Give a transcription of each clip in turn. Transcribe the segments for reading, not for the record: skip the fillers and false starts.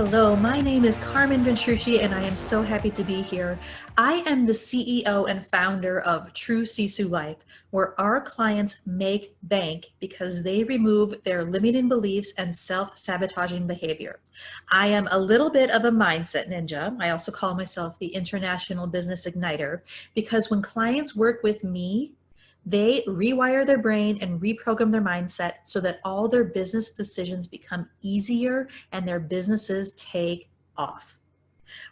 Hello, my name is Carmen Ventrucci, and I am so happy to be here. I am the CEO and founder of True SISU Life, where our clients make bank because they remove their limiting beliefs and self-sabotaging behavior. I am a little bit of a mindset ninja. I also call myself the International Business Igniter because when clients work with me, they rewire their brain and reprogram their mindset so that all their business decisions become easier and their businesses take off.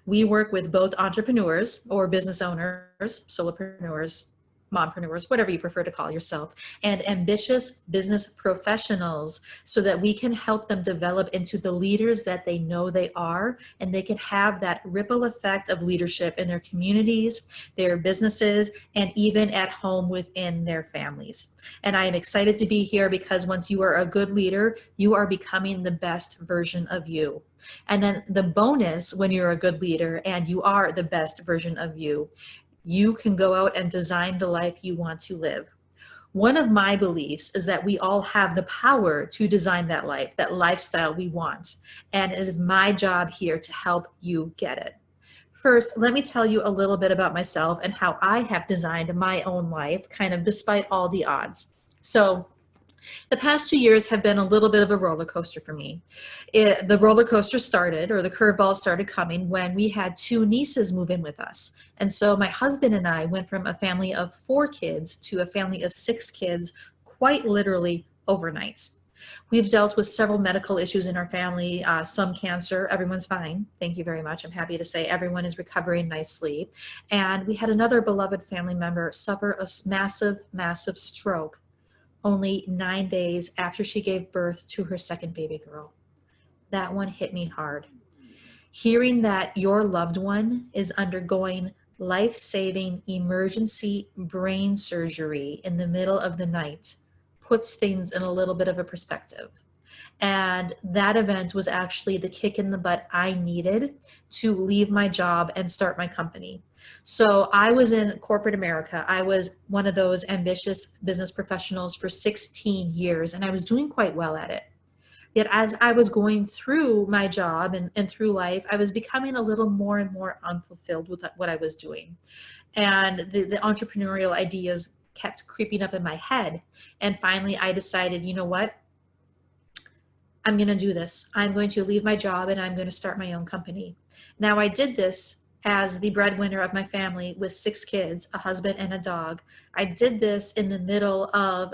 We work with both entrepreneurs or business owners, solopreneurs, mompreneurs, whatever you prefer to call yourself, and ambitious business professionals so that we can help them develop into the leaders that they know they are, and they can have that ripple effect of leadership in their communities, their businesses, and even at home within their families. And I am excited to be here because once you are a good leader, you are becoming the best version of you. And then the bonus, when you're a good leader and you are the best version of you, you can go out and design the life you want to live. One of my beliefs is that we all have the power to design that life, that lifestyle we want. And it is my job here to help you get it. First, let me tell you a little bit about myself and how I have designed my own life, kind of despite all the odds. So, the past 2 years have been a little bit of a roller coaster for me. The roller coaster started, or the curveball started coming when we had two nieces move in with us. And so my husband and I went from a family of 4 kids to a family of 6 kids quite literally overnight. We've dealt with several medical issues in our family, some cancer. Everyone's fine. Thank you very much. I'm happy to say everyone is recovering nicely. And we had another beloved family member suffer a massive, massive stroke only 9 days after she gave birth to her second baby girl. That one hit me hard. Hearing that your loved one is undergoing life-saving emergency brain surgery in the middle of the night puts things in a little bit of a perspective. And that event was actually the kick in the butt I needed to leave my job and start my company. So I was in corporate America. I was one of those ambitious business professionals for 16 years, and I was doing quite well at it. Yet as I was going through my job and through life, I was becoming a little more and more unfulfilled with what I was doing. And the entrepreneurial ideas kept creeping up in my head. And finally, I decided, you know what? I'm going to do this. I'm going to leave my job and I'm going to start my own company. Now, I did this as the breadwinner of my family with 6 kids, a husband and a dog. I did this in the middle of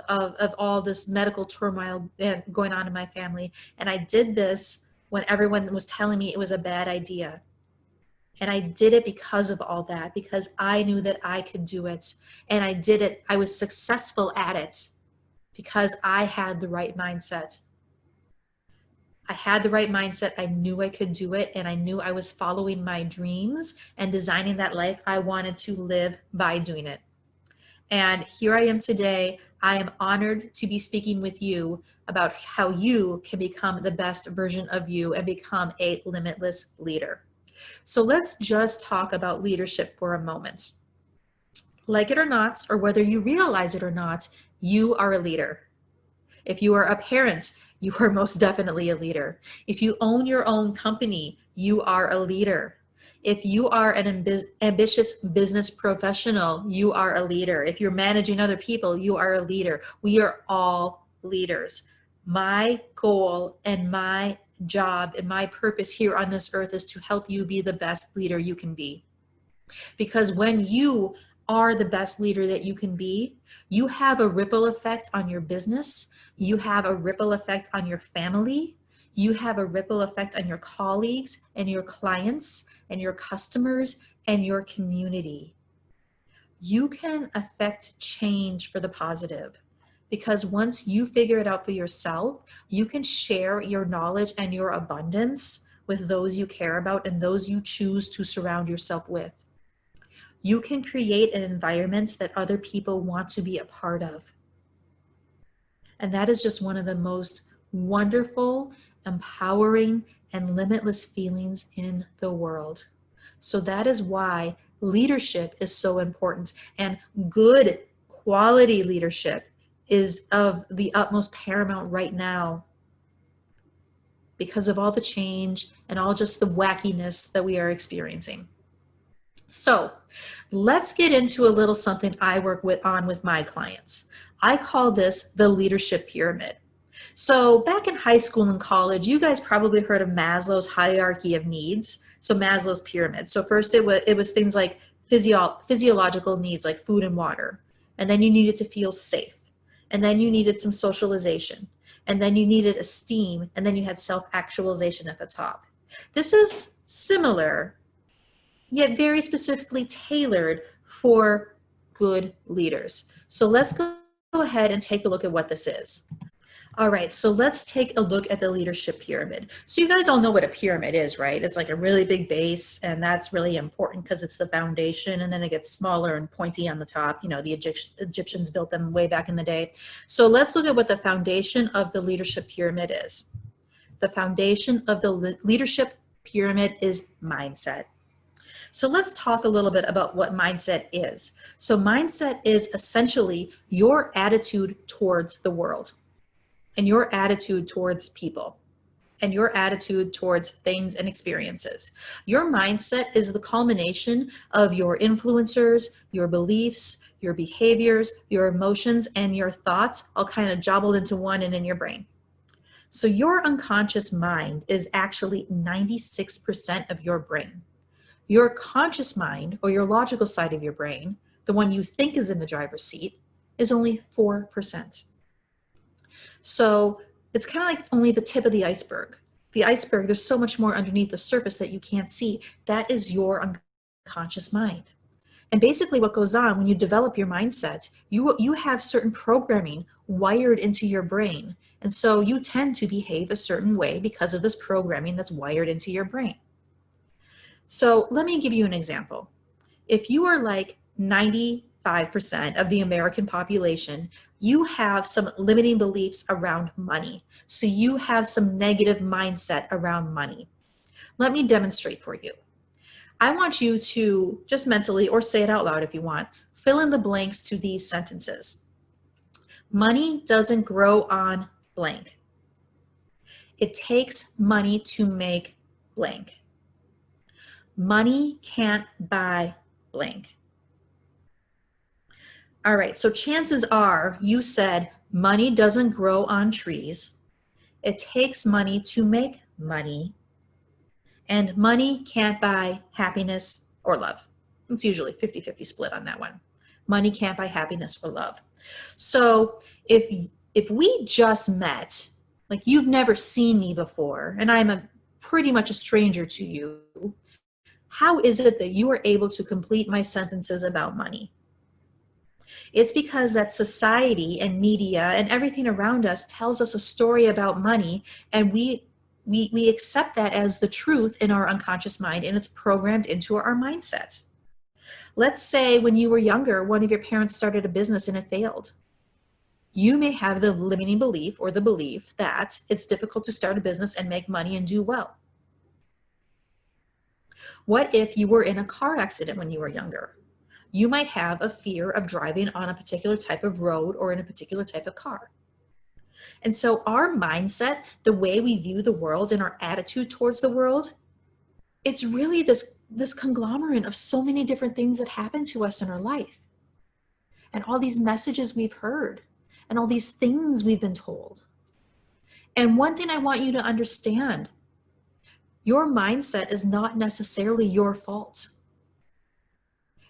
all this medical turmoil going on in my family. And I did this when everyone was telling me it was a bad idea. And I did it because of all that, because I knew that I could do it. And I did it. I was successful at it because I had the right mindset. I had the right mindset. I knew I could do it, and I knew I was following my dreams and designing that life I wanted to live by doing it. And here I am today. I am honored to be speaking with you about how you can become the best version of you and become a limitless leader. So let's just talk about leadership for a moment. Like it or not, or whether you realize it or not, you are a leader. If you are a parent, you are most definitely a leader. If you own your own company, you are a leader. If you are an ambitious business professional, you are a leader. If you're managing other people, you are a leader. We are all leaders. My goal and my job and my purpose here on this earth is to help you be the best leader you can be. Because when you are the best leader that you can be, you have a ripple effect on your business. You have a ripple effect on your family. You have a ripple effect on your colleagues and your clients and your customers and your community. You can affect change for the positive, because once you figure it out for yourself, you can share your knowledge and your abundance with those you care about and those you choose to surround yourself with. You can create an environment that other people want to be a part of. And that is just one of the most wonderful, empowering, and limitless feelings in the world. So that is why leadership is so important, and good quality leadership is of the utmost paramount right now. because of all the change and all just the wackiness that we are experiencing. So let's get into a little something I work with my clients. I call this the leadership pyramid. So back in high school and college, you guys probably heard of Maslow's hierarchy of needs. So Maslow's pyramid. So first it was things like physiological needs like food and water. And then you needed to feel safe. And then you needed some socialization. And then you needed esteem. And then you had self-actualization at the top. This is similar, yet very specifically tailored for good leaders. So let's go ahead and take a look at what this is. All right, so let's take a look at the leadership pyramid. So you guys all know what a pyramid is, right? It's like a really big base, and that's really important because it's the foundation, and then it gets smaller and pointy on the top. You know, the Egyptians built them way back in the day. So let's look at what the foundation of the leadership pyramid is. The foundation of the leadership pyramid is mindset. So let's talk a little bit about what mindset is. So mindset is essentially your attitude towards the world, and your attitude towards people, and your attitude towards things and experiences. Your mindset is the culmination of your influencers, your beliefs, your behaviors, your emotions, and your thoughts all kind of jobbled into one and in your brain. So your unconscious mind is actually 96% of your brain. Your conscious mind, or your logical side of your brain, the one you think is in the driver's seat, is only 4%. So it's kind of like only the tip of the iceberg. The iceberg, there's so much more underneath the surface that you can't see. That is your unconscious mind. And basically what goes on when you develop your mindset, you have certain programming wired into your brain. And so you tend to behave a certain way because of this programming that's wired into your brain. So let me give you an example. If you are like 95% of the American population, you have some limiting beliefs around money. So you have some negative mindset around money. Let me demonstrate for you. I want you to just mentally, or say it out loud if you want, fill in the blanks to these sentences. Money doesn't grow on blank. It takes money to make blank. Money can't buy blank. All right, so chances are you said money doesn't grow on trees. It takes money to make money. And money can't buy happiness or love. It's usually 50-50 split on that one. Money can't buy happiness or love. So if we just met, like you've never seen me before, and I'm pretty much a stranger to you, how is it that you are able to complete my sentences about money? It's because that society and media and everything around us tells us a story about money, and we accept that as the truth in our unconscious mind, and it's programmed into our mindset. Let's say when you were younger, one of your parents started a business and it failed. You may have the limiting belief or the belief that it's difficult to start a business and make money and do well. What if you were in a car accident when you were younger? You might have a fear of driving on a particular type of road or in a particular type of car. And so our mindset, the way we view the world and our attitude towards the world, it's really this conglomerate of so many different things that happen to us in our life. And all these messages we've heard and all these things we've been told. And one thing I want you to understand, your mindset is not necessarily your fault.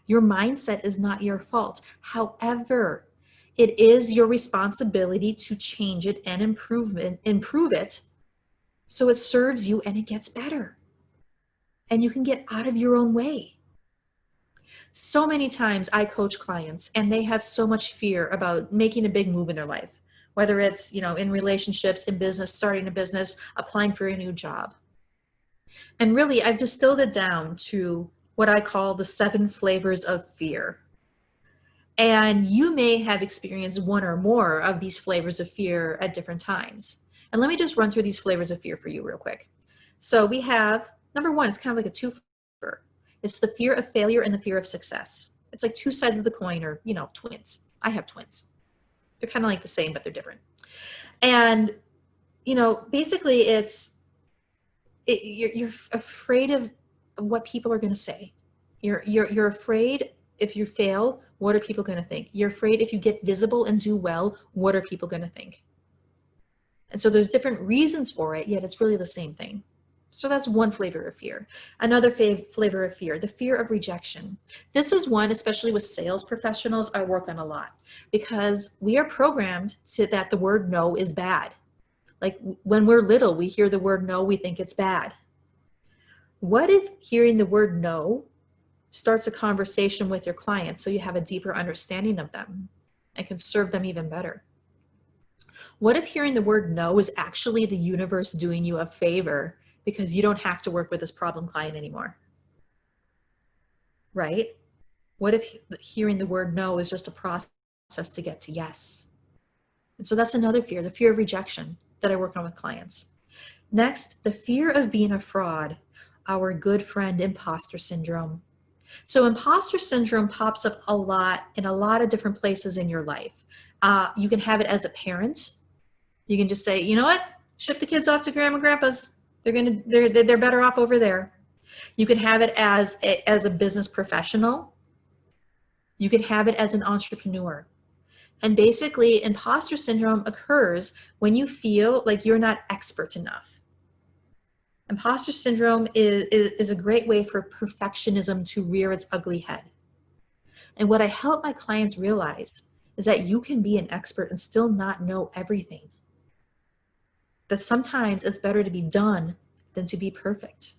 Your mindset is not your fault. However, it is your responsibility to change it and improve it so it serves you and it gets better. And you can get out of your own way. So many times I coach clients and they have so much fear about making a big move in their life, whether it's, in relationships, in business, starting a business, applying for a new job. And really, I've distilled it down to what I call the 7 flavors of fear. And you may have experienced one or more of these flavors of fear at different times. And let me just run through these flavors of fear for you real quick. So we have, number 1, it's kind of like a twofer. It's the fear of failure and the fear of success. It's like 2 sides of the coin, or, twins. I have twins. They're kind of like the same, but they're different. And, basically it's you're afraid of what people are going to say. You're afraid if you fail, what are people going to think? You're afraid if you get visible and do well, what are people going to think? And so there's different reasons for it, yet it's really the same thing. So that's one flavor of fear. Another flavor of fear, the fear of rejection. This is one, especially with sales professionals, I work on a lot, because we are programmed to that the word no is bad. Like when we're little, we hear the word no, we think it's bad. What if hearing the word no starts a conversation with your client so you have a deeper understanding of them and can serve them even better? What if hearing the word no is actually the universe doing you a favor because you don't have to work with this problem client anymore? Right? What if hearing the word no is just a process to get to yes? And so that's another fear, the fear of rejection that I work on with clients. Next, the fear of being a fraud, our good friend imposter syndrome. So imposter syndrome pops up a lot in a lot of different places in your life. You can have it as a parent. You can just say, you know what? Ship the kids off to grandma and grandpa's. They're better off over there. You can have it as a business professional. You can have it as an entrepreneur. And basically, imposter syndrome occurs when you feel like you're not expert enough. Imposter syndrome is a great way for perfectionism to rear its ugly head. And what I help my clients realize is that you can be an expert and still not know everything. That sometimes it's better to be done than to be perfect.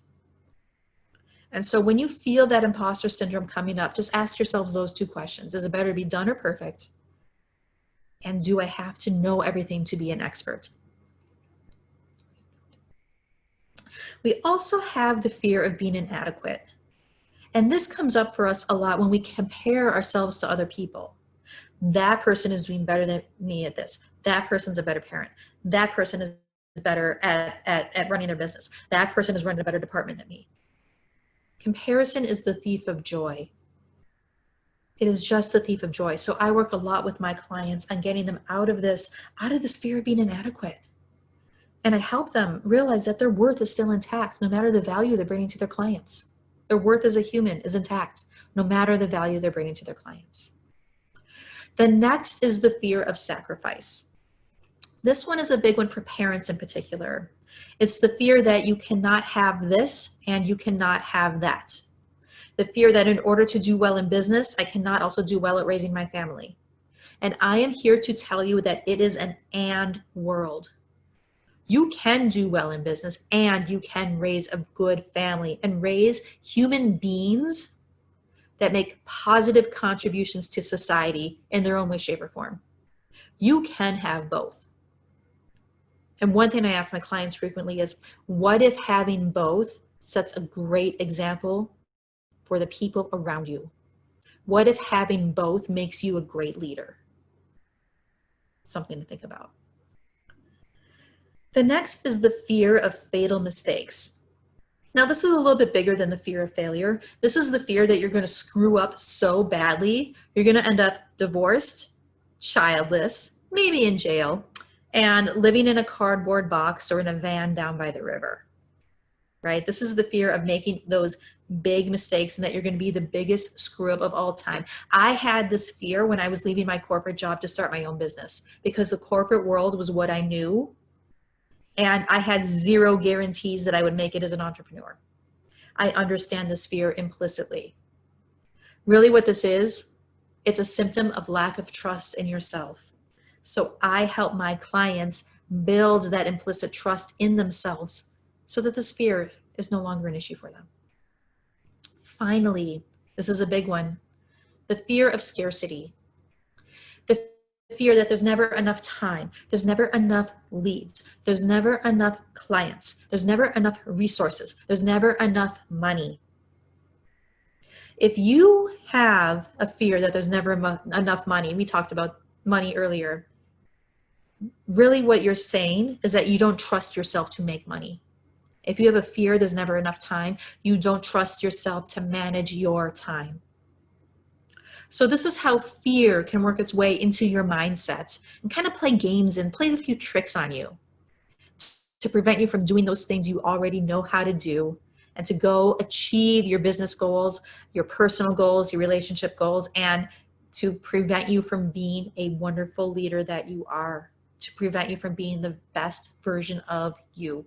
And so when you feel that imposter syndrome coming up, just ask yourselves those two questions. Is it better to be done or perfect? And do I have to know everything to be an expert? We also have the fear of being inadequate. And this comes up for us a lot when we compare ourselves to other people. That person is doing better than me at this. That person's a better parent. That person is better at running their business. That person is running a better department than me. Comparison is the thief of joy. It is just the thief of joy. So I work a lot with my clients on getting them out of this fear of being inadequate. And I help them realize that their worth is still intact, no matter the value they're bringing to their clients. Their worth as a human is intact, no matter the value they're bringing to their clients. The next is the fear of sacrifice. This one is a big one for parents in particular. It's the fear that you cannot have this and you cannot have that. The fear that in order to do well in business, I cannot also do well at raising my family. And I am here to tell you that it is an and world. You can do well in business and you can raise a good family and raise human beings that make positive contributions to society in their own way, shape, or form. You can have both. And one thing I ask my clients frequently is, what if having both sets a great example for the people around you? What if having both makes you a great leader? Something to think about. The next is the fear of fatal mistakes. Now, this is a little bit bigger than the fear of failure. This is the fear that you're going to screw up so badly, you're going to end up divorced, childless, maybe in jail, and living in a cardboard box or in a van down by the river, right? This is the fear of making those big mistakes and that you're going to be the biggest screw up of all time. I had this fear when I was leaving my corporate job to start my own business because the corporate world was what I knew. And I had zero guarantees that I would make it as an entrepreneur. I understand this fear implicitly. Really what this is, it's a symptom of lack of trust in yourself. So I help my clients build that implicit trust in themselves so that this fear is no longer an issue for them. Finally, this is a big one, the fear of scarcity. The fear that there's never enough time, there's never enough leads, there's never enough clients, there's never enough resources, there's never enough money. If you have a fear that there's never enough money, we talked about money earlier, really what you're saying is that you don't trust yourself to make money. If you have a fear there's never enough time, you don't trust yourself to manage your time. So this is how fear can work its way into your mindset and kind of play games and play a few tricks on you to prevent you from doing those things you already know how to do, and to go achieve your business goals, your personal goals, your relationship goals, and to prevent you from being a wonderful leader that you are, to prevent you from being the best version of you.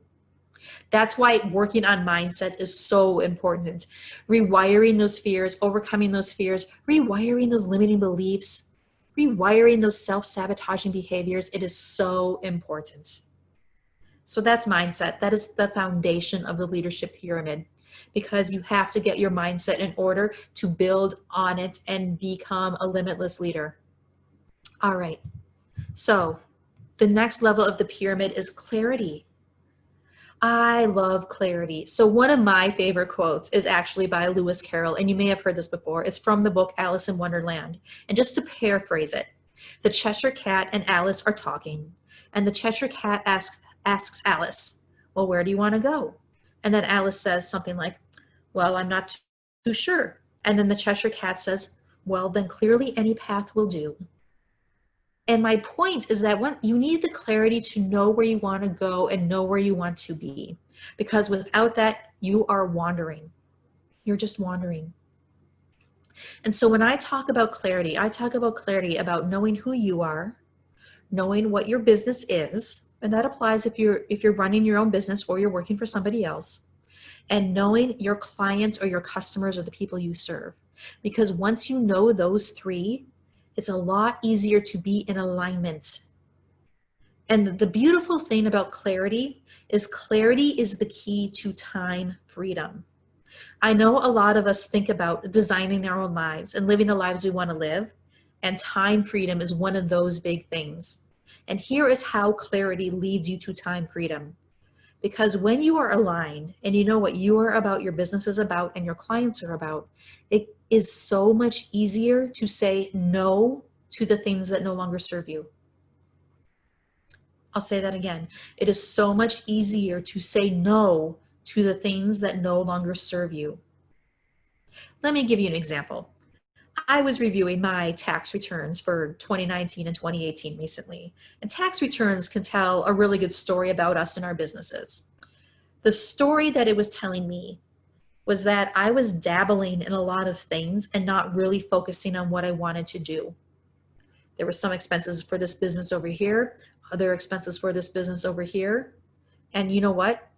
That's why working on mindset is so important. Rewiring those fears, overcoming those fears, rewiring those limiting beliefs, rewiring those self-sabotaging behaviors, it is so important. So that's mindset. That is the foundation of the leadership pyramid, because you have to get your mindset in order to build on it and become a limitless leader. All right. So the next level of the pyramid is clarity. I love clarity. So one of my favorite quotes is actually by Lewis Carroll, and you may have heard this before. It's from the book Alice in Wonderland. And just to paraphrase it, the Cheshire Cat and Alice are talking, and the Cheshire Cat asks Alice, well, where do you want to go? And then Alice says something like, well, I'm not too sure. And then the Cheshire Cat says, well, then clearly any path will do. And my point is that you need the clarity to know where you want to go and know where you want to be. Because without that, you are wandering. You're just wandering. And so when I talk about clarity, I talk about clarity about knowing who you are, knowing what your business is, and that applies if you're running your own business or you're working for somebody else, and knowing your clients or your customers or the people you serve. Because once you know those three, it's a lot easier to be in alignment. And the beautiful thing about clarity is the key to time freedom. I know a lot of us think about designing our own lives and living the lives we want to live, and time freedom is one of those big things. And here is how clarity leads you to time freedom. Because when you are aligned and you know what you are about, your business is about, and your clients are about, it is so much easier to say no to the things that no longer serve you. I'll say that again. It is so much easier to say no to the things that no longer serve you. Let me give you an example. I was reviewing my tax returns for 2019 and 2018 recently, and tax returns can tell a really good story about us and our businesses. The story that it was telling me was that I was dabbling in a lot of things and not really focusing on what I wanted to do. There were some expenses for this business over here, other expenses for this business over here. And you know what?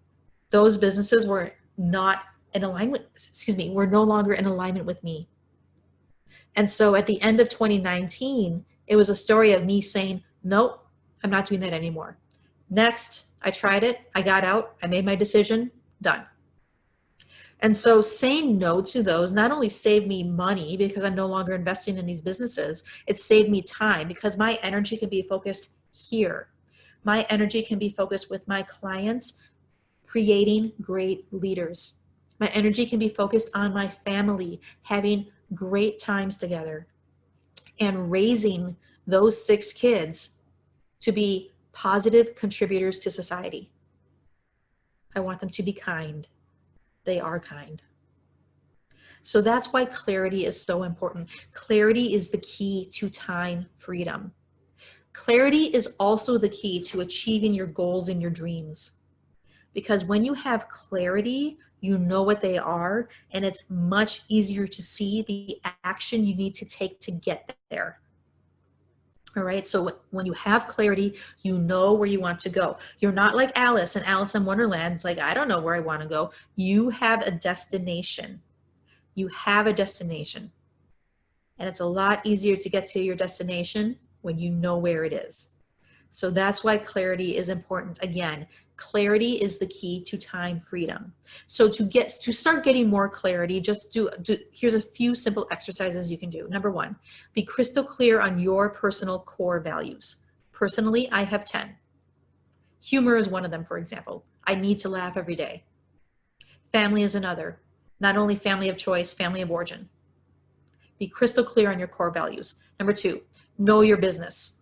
Those businesses were not in alignment, were no longer in alignment with me. And so at the end of 2019, it was a story of me saying, nope, I'm not doing that anymore. Next, I tried it, I got out, I made my decision, done. And so saying no to those not only saved me money because I'm no longer investing in these businesses, it saved me time because my energy can be focused here. My energy can be focused with my clients, creating great leaders. My energy can be focused on my family, having great times together, and raising those 6 kids to be positive contributors to society. I want them to be kind. They are kind. So that's why clarity is so important. Clarity is the key to time freedom. Clarity is also the key to achieving your goals and your dreams. Because when you have clarity, you know what they are, and it's much easier to see the action you need to take to get there. All right, so when you have clarity, you know where you want to go. You're not like Alice and Alice in Wonderland. It's like, I don't know where I want to go. You have a destination. You have a destination. And it's a lot easier to get to your destination when you know where it is. So that's why clarity is important. Again, clarity is the key to time freedom. So to start getting more clarity, just here's a few simple exercises you can do. Number 1, be crystal clear on your personal core values. Personally, I have 10. Humor is one of them, for example. I need to laugh every day. Family is another. Not only family of choice, family of origin. Be crystal clear on your core values. Number 2, know your business.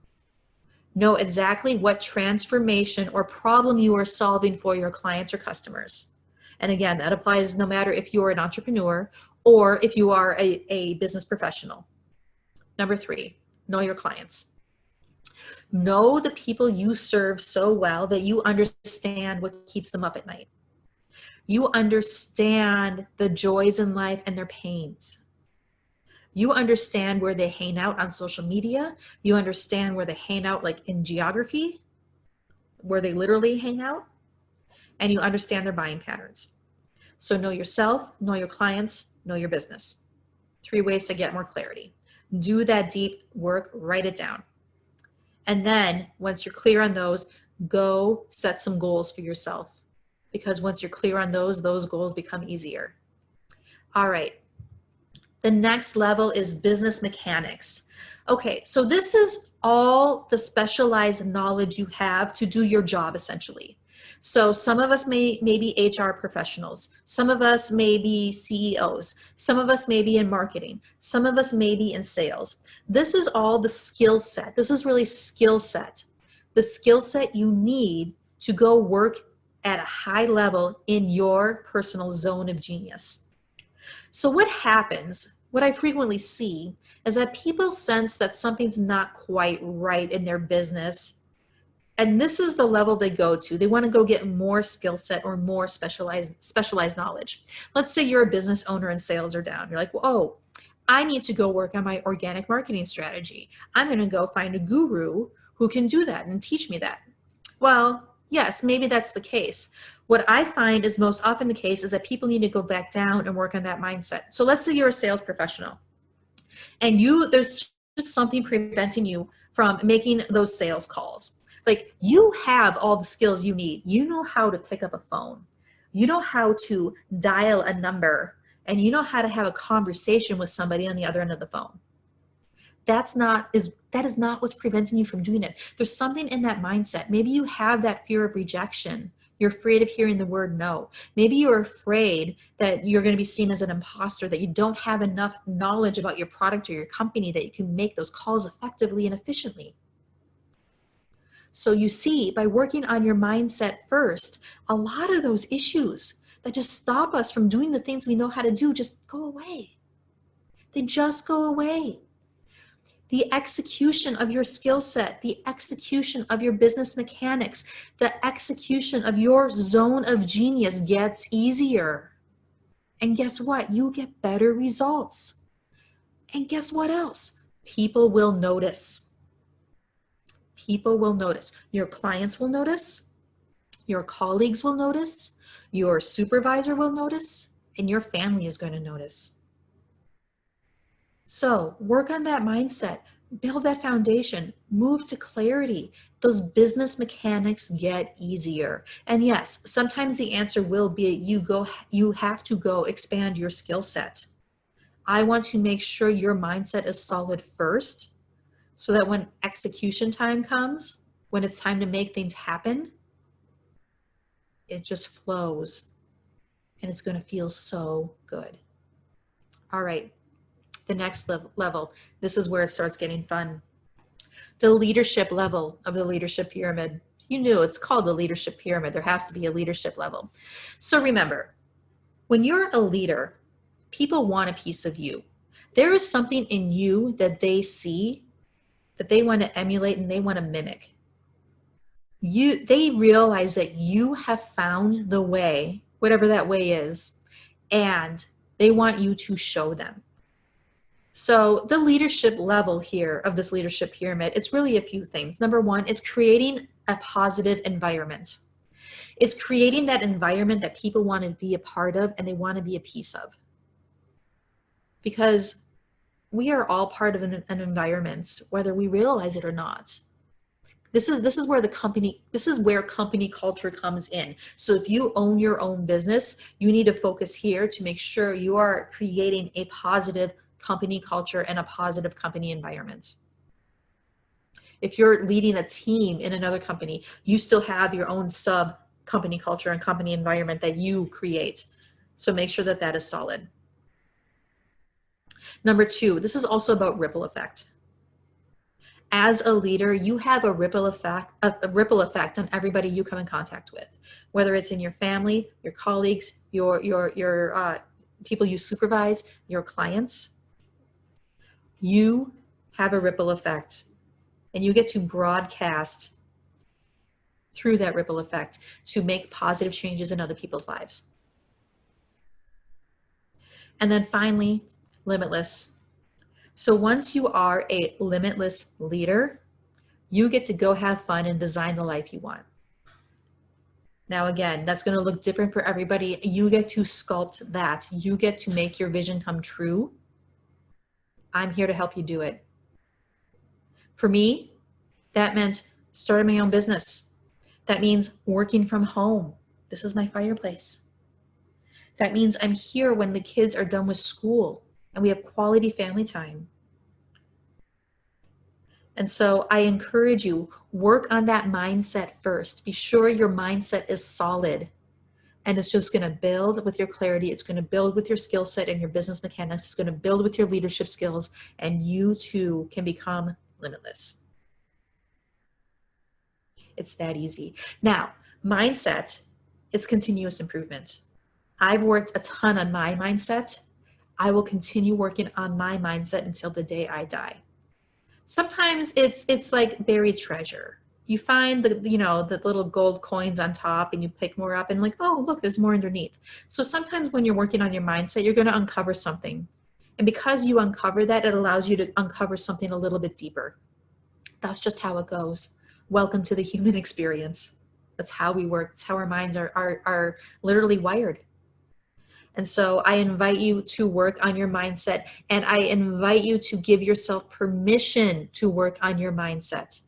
Know exactly what transformation or problem you are solving for your clients or customers. And again, that applies no matter if you're an entrepreneur or if you are a business professional. Number 3, know your clients. Know the people you serve so well that you understand what keeps them up at night. You understand the joys in life and their pains. You understand where they hang out on social media. You understand where they hang out, like in geography, where they literally hang out, and you understand their buying patterns. So know yourself, know your clients, know your business. 3 ways to get more clarity. Do that deep work, write it down. And then once you're clear on those, go set some goals for yourself. Because once you're clear on those goals become easier. All right. The next level is business mechanics. Okay, so this is all the specialized knowledge you have to do your job essentially. So some of us may be HR professionals. Some of us may be CEOs. Some of us may be in marketing. Some of us may be in sales. This is all the skill set. This is really skill set. The skill set you need to go work at a high level in your personal zone of genius. So what happens, what I frequently see, is that people sense that something's not quite right in their business. And this is the level they go to. They want to go get more skill set or more specialized knowledge. Let's say you're a business owner and sales are down. You're like, whoa, I need to go work on my organic marketing strategy. I'm going to go find a guru who can do that and teach me that. Well, yes, maybe that's the case. What I find is most often the case is that people need to go back down and work on that mindset. So let's say you're a sales professional and there's just something preventing you from making those sales calls. Like, you have all the skills you need. You know how to pick up a phone. You know how to dial a number, and you know how to have a conversation with somebody on the other end of the phone. That is not what's preventing you from doing it. There's something in that mindset. Maybe you have that fear of rejection. You're afraid of hearing the word no. Maybe you're afraid that you're going to be seen as an imposter, that you don't have enough knowledge about your product or your company that you can make those calls effectively and efficiently. So you see, by working on your mindset first, a lot of those issues that just stop us from doing the things we know how to do just go away. They just go away. The execution of your skill set, the execution of your business mechanics, the execution of your zone of genius gets easier. And guess what? You get better results. And guess what else? People will notice. People will notice. Your clients will notice. Your colleagues will notice. Your supervisor will notice. And your family is going to notice. So work on that mindset, build that foundation, move to clarity. Those business mechanics get easier. And yes, sometimes the answer will be you have to go expand your skill set. I want to make sure your mindset is solid first, so that when execution time comes, when it's time to make things happen, it just flows and it's going to feel so good. All right. The next level, this is where it starts getting fun. The leadership level of the leadership pyramid. You knew it's called the leadership pyramid. There has to be a leadership level. So remember, when you're a leader, people want a piece of you. There is something in you that they see that they want to emulate and they want to mimic. They realize that you have found the way, whatever that way is, and they want you to show them. So the leadership level here of this leadership pyramid, it's really a few things. Number one, it's creating a positive environment. It's creating that environment that people want to be a part of and they want to be a piece of. Because we are all part of an environment, whether we realize it or not. This is where company culture comes in. So if you own your own business, you need to focus here to make sure you are creating a positive company culture and a positive company environment. If you're leading a team in another company, you still have your own sub company culture and company environment that you create. So make sure that that is solid. Number two, this is also about ripple effect. As a leader, you have a ripple effect on everybody you come in contact with, whether it's in your family, your colleagues, your people you supervise, your clients. You have a ripple effect. And you get to broadcast through that ripple effect to make positive changes in other people's lives. And then finally, limitless. So once you are a limitless leader, you get to go have fun and design the life you want. Now, again, that's going to look different for everybody. You get to sculpt that. You get to make your vision come true. I'm here to help you do it. For me, that meant starting my own business. That means working from home. This is my fireplace. That means I'm here when the kids are done with school and we have quality family time. And so I encourage you, work on that mindset first. Be sure your mindset is solid, and it's just going to build with your clarity. It's going to build with your skill set and your business mechanics. It's going to build with your leadership skills, and you too can become limitless. It's that easy. Now, mindset is continuous improvement. I've worked a ton on my mindset. I will continue working on my mindset until the day I die. Sometimes it's like buried treasure. You find the little gold coins on top and you pick more up and like, oh, look, there's more underneath. So sometimes when you're working on your mindset, you're going to uncover something. And because you uncover that, it allows you to uncover something a little bit deeper. That's just how it goes. Welcome to the human experience. That's how we work. That's how our minds are literally wired. And so I invite you to work on your mindset, and I invite you to give yourself permission to work on your mindset.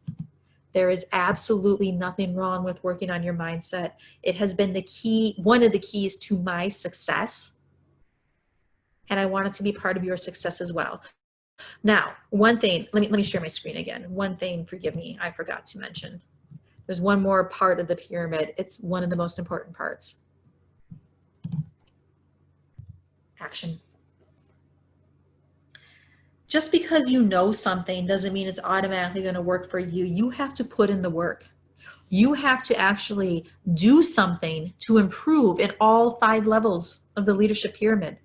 There is absolutely nothing wrong with working on your mindset. It has been the key, one of the keys to my success. And I want it to be part of your success as well. Now, one thing, let me share my screen again. One thing, forgive me, I forgot to mention. There's one more part of the pyramid. It's one of the most important parts. Action. Just because you know something doesn't mean it's automatically going to work for you. You have to put in the work. You have to actually do something to improve in all 5 levels of the leadership pyramid.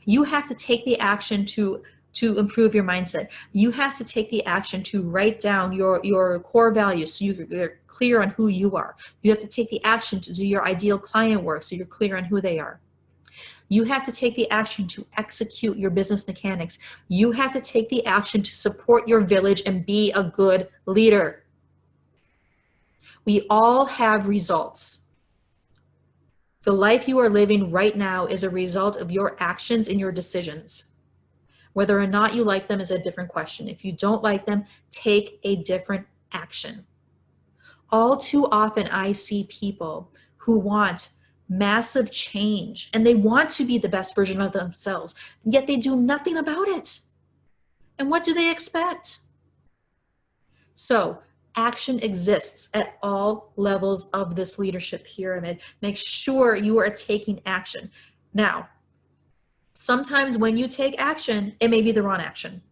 You have to take the action to improve your mindset. You have to take the action to write down your core values so you're clear on who you are. You have to take the action to do your ideal client work so you're clear on who they are. You have to take the action to execute your business mechanics. You have to take the action to support your village and be a good leader. We all have results. The life you are living right now is a result of your actions and your decisions. Whether or not you like them is a different question. If you don't like them, take a different action. All too often, I see people who want massive change and they want to be the best version of themselves, yet they do nothing about it. And what do they expect? So action exists at all levels of this leadership pyramid. Make sure you are taking action. Now, sometimes when you take action, it may be the wrong action.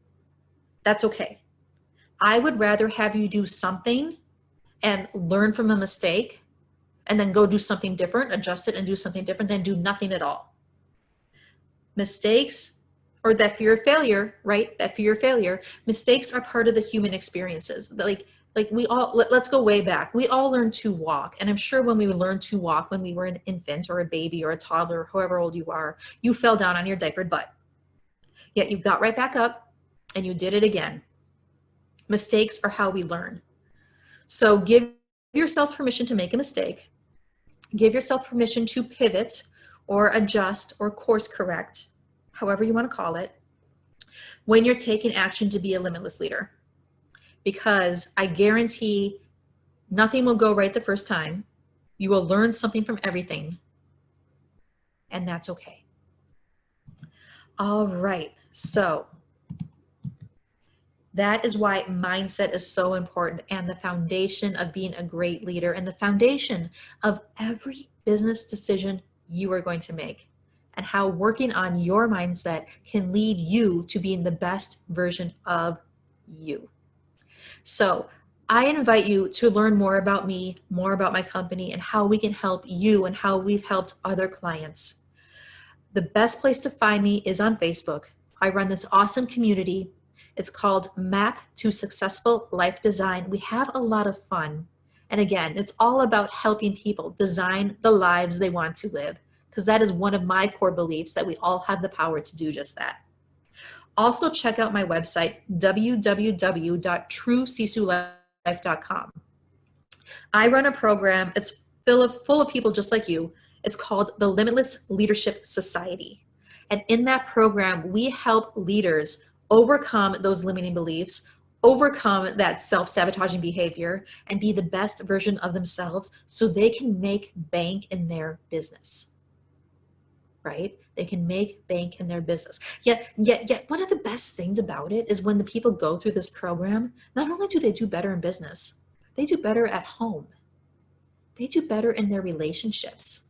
That's okay. I would rather have you do something and learn from a mistake and then go do something different, adjust it and do something different, than do nothing at all. Mistakes, or that fear of failure, right? That fear of failure, mistakes are part of the human experiences. Like we all, let's go way back. We all learned to walk. And I'm sure when we learned to walk, when we were an infant or a baby or a toddler, or however old you are, you fell down on your diapered butt. Yet you got right back up and you did it again. Mistakes are how we learn. So give yourself permission to make a mistake. Give yourself permission to pivot or adjust or course correct, however you want to call it, when you're taking action to be a limitless leader. Because I guarantee nothing will go right the first time. You will learn something from everything, and that's okay. All right, so that is why mindset is so important, and the foundation of being a great leader, and the foundation of every business decision you are going to make, and how working on your mindset can lead you to being the best version of you. So I invite you to learn more about me, more about my company, and how we can help you and how we've helped other clients. The best place to find me is on Facebook. I run this awesome community. It's called Map to Successful Life Design. We have a lot of fun. And again, it's all about helping people design the lives they want to live, because that is one of my core beliefs, that we all have the power to do just that. Also, check out my website, www.truesisulife.com. I run a program, it's full of people just like you. It's called the Limitless Leadership Society. And in that program, we help leaders overcome those limiting beliefs, overcome that self-sabotaging behavior, and be the best version of themselves so they can make bank in their business. Right? They can make bank in their business. Yet, one of the best things about it is when the people go through this program, not only do they do better in business, they do better at home. They do better in their relationships.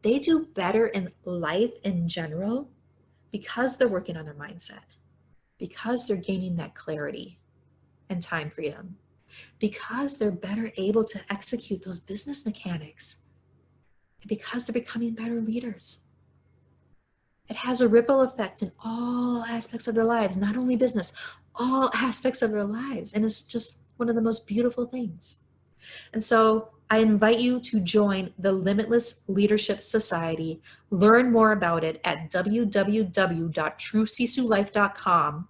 They do better in life in general because they're working on their mindset, because they're gaining that clarity and time freedom, because they're better able to execute those business mechanics, and because they're becoming better leaders. It has a ripple effect in all aspects of their lives, not only business, all aspects of their lives. And it's just one of the most beautiful things. And so I invite you to join the Limitless Leadership Society. Learn more about it at www.truesisulife.com.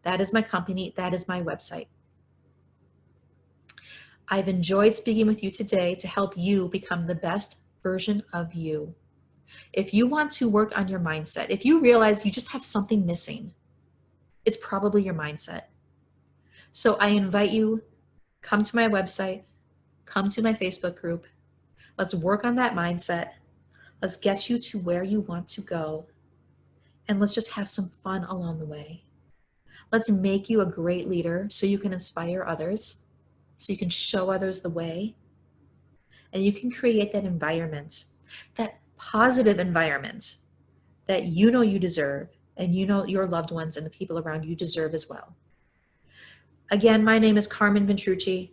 That is my company. That is my website. I've enjoyed speaking with you today to help you become the best version of you. If you want to work on your mindset, if you realize you just have something missing, it's probably your mindset. So I invite you, come to my website, come to my Facebook group. Let's work on that mindset. Let's get you to where you want to go. And let's just have some fun along the way. Let's make you a great leader so you can inspire others, so you can show others the way, and you can create that environment, that positive environment that you know you deserve, and you know your loved ones and the people around you deserve as well. Again, my name is Carmen Ventrucci.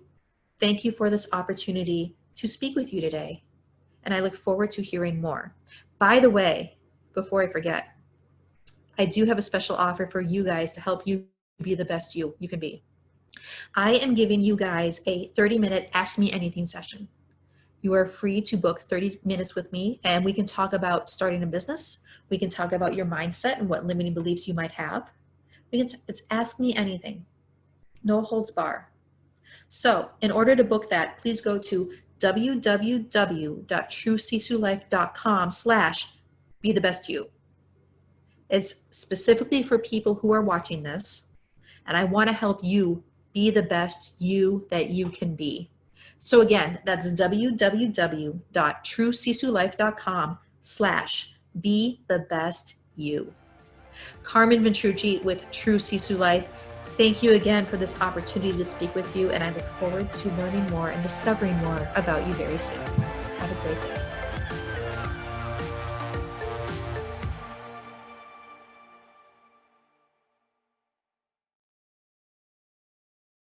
Thank you for this opportunity to speak with you today, and I look forward to hearing more. By the way, before I forget, I do have a special offer for you guys to help you be the best you can be. I am giving you guys a 30-minute Ask Me Anything session. You are free to book 30 minutes with me, and we can talk about starting a business. We can talk about your mindset and what limiting beliefs you might have. It's Ask Me Anything. No holds bar. So in order to book that, please go to www.truesisulife.com/be-the-best-you. It's specifically for people who are watching this, and I want to help you be the best you that you can be. So again, that's www.truesisulife.com/be-the-best-you. Carmen Ventrucci with True Sisu Life. Thank you again for this opportunity to speak with you, and I look forward to learning more and discovering more about you very soon. Have a great day.